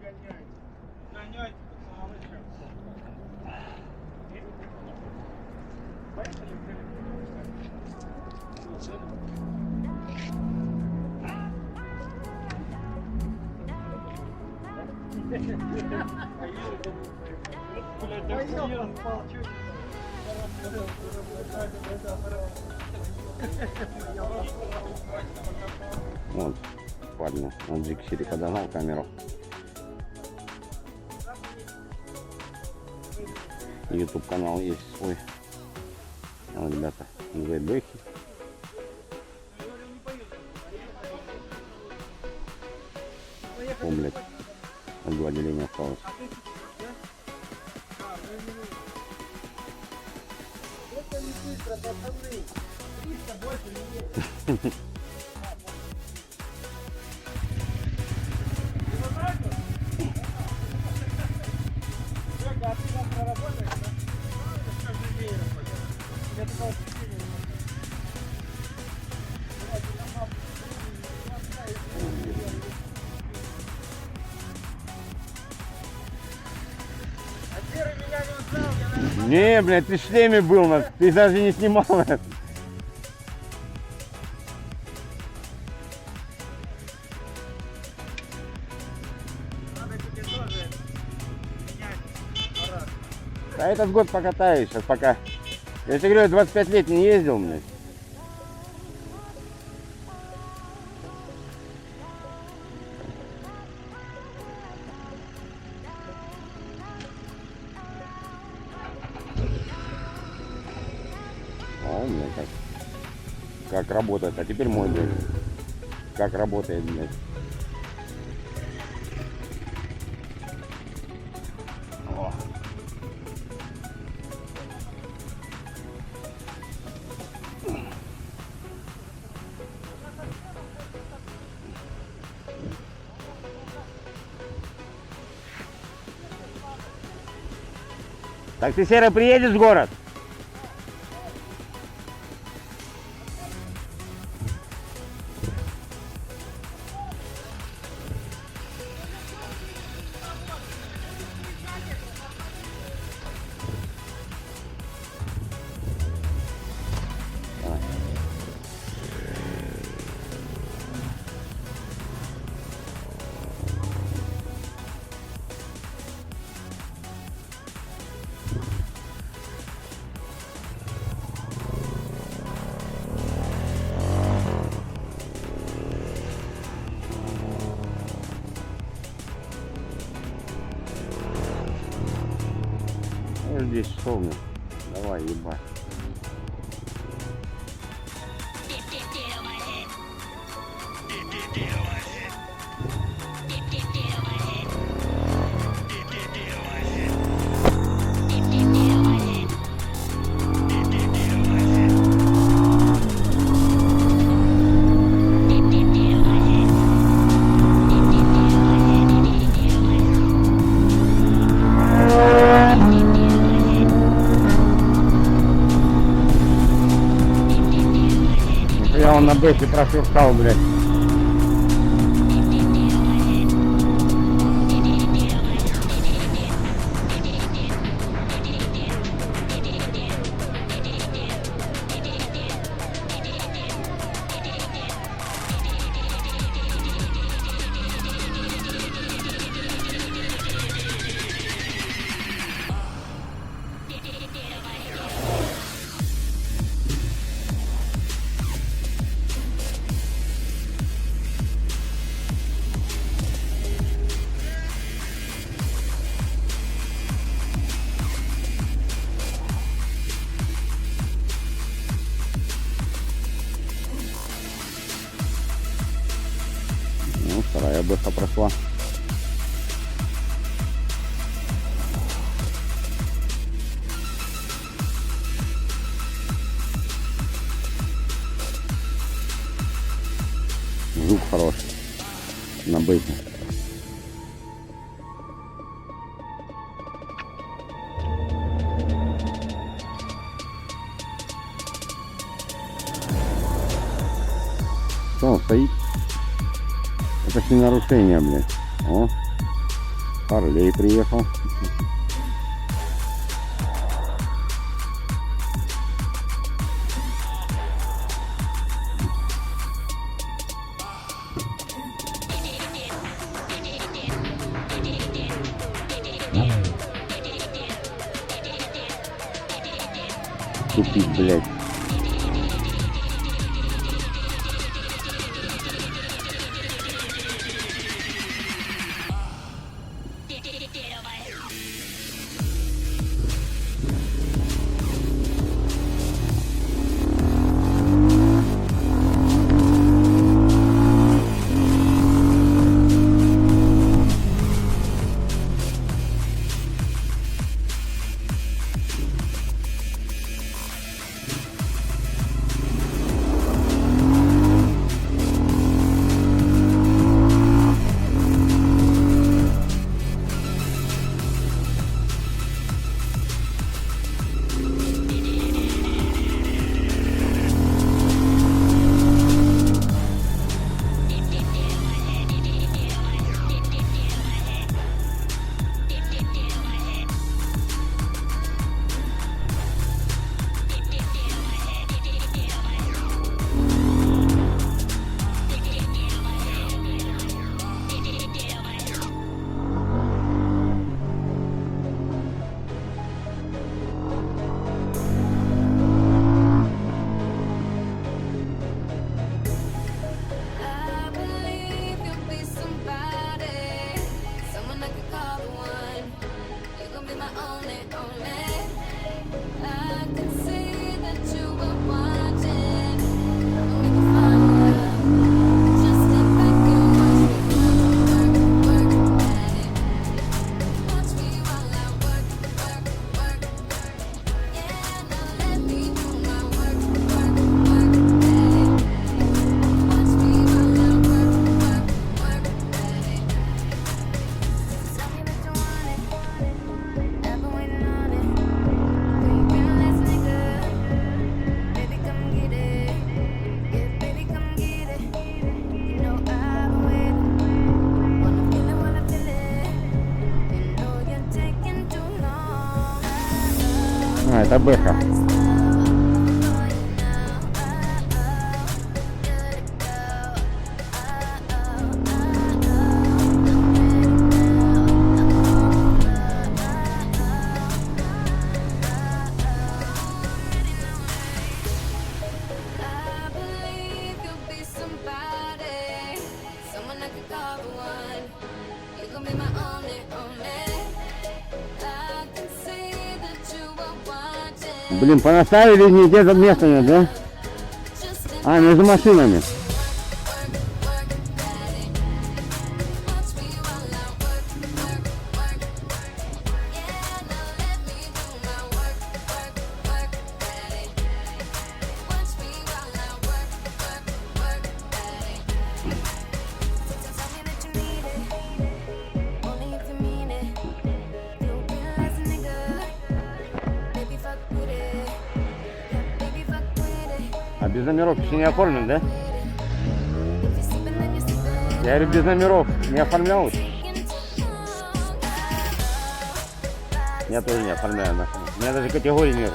Гоняйте, пацаны, Вот, парня на джиксере подогнал камеру. YouTube канал есть свой. Вот, ребята, две бэхи. О, блядь, два деления осталось. Не, блядь, ты в шлеме был, ты даже не снимал это. А этот год покатаюсь, сейчас пока. Я тебе говорю, 25 лет не ездил, блядь. О, блядь, как работает. А теперь мой, блядь. Как работает, блядь. О. Так ты, Серый, приедешь в город? Здесь шовно. Давай, ебать. Я он на бэхе прошуршал, блядь. Ну, вторая бэха прошла. Звук хороший на бэхе. Что он стоит? Это ж не нарушение, блядь. О. Харлей приехал. Тупик, блядь. I believe you'll be somebody, someone I could call the one. You're gonna be my only. I can see that you were watching. We can find love. Just sit back and watch me work at it. Watch me while I work. Yeah, now let me do my work at it. Watch me while I work at it. Tell me that you want it. I've been waiting on it. You've been listening good. Baby, come get it. Yeah, baby, come get it. You know I've been waiting. Wanna feel it. You know you're taking too long. А, это Бэха. I just love for you now. Good to go. I believe you'll be somebody, someone I could call the one. You're gonna be my only. I can see that you are watching. Блин, понаставили нигде за место нет, да? Just in А, между машинами. work at it. Watch me while I work. Yeah, now let me do my work at it. Watch me while I work at it. So tell me that you need it, only if you mean it. You realize a nigga, baby fuck with it. Yeah, baby fuck with it. А без номеров еще не оформлен, да? If you're sleeping, then you're sleeping. Я говорю, без номеров не оформлялось. Taking too long. Я тоже не оформляю машину. У меня даже категории нет.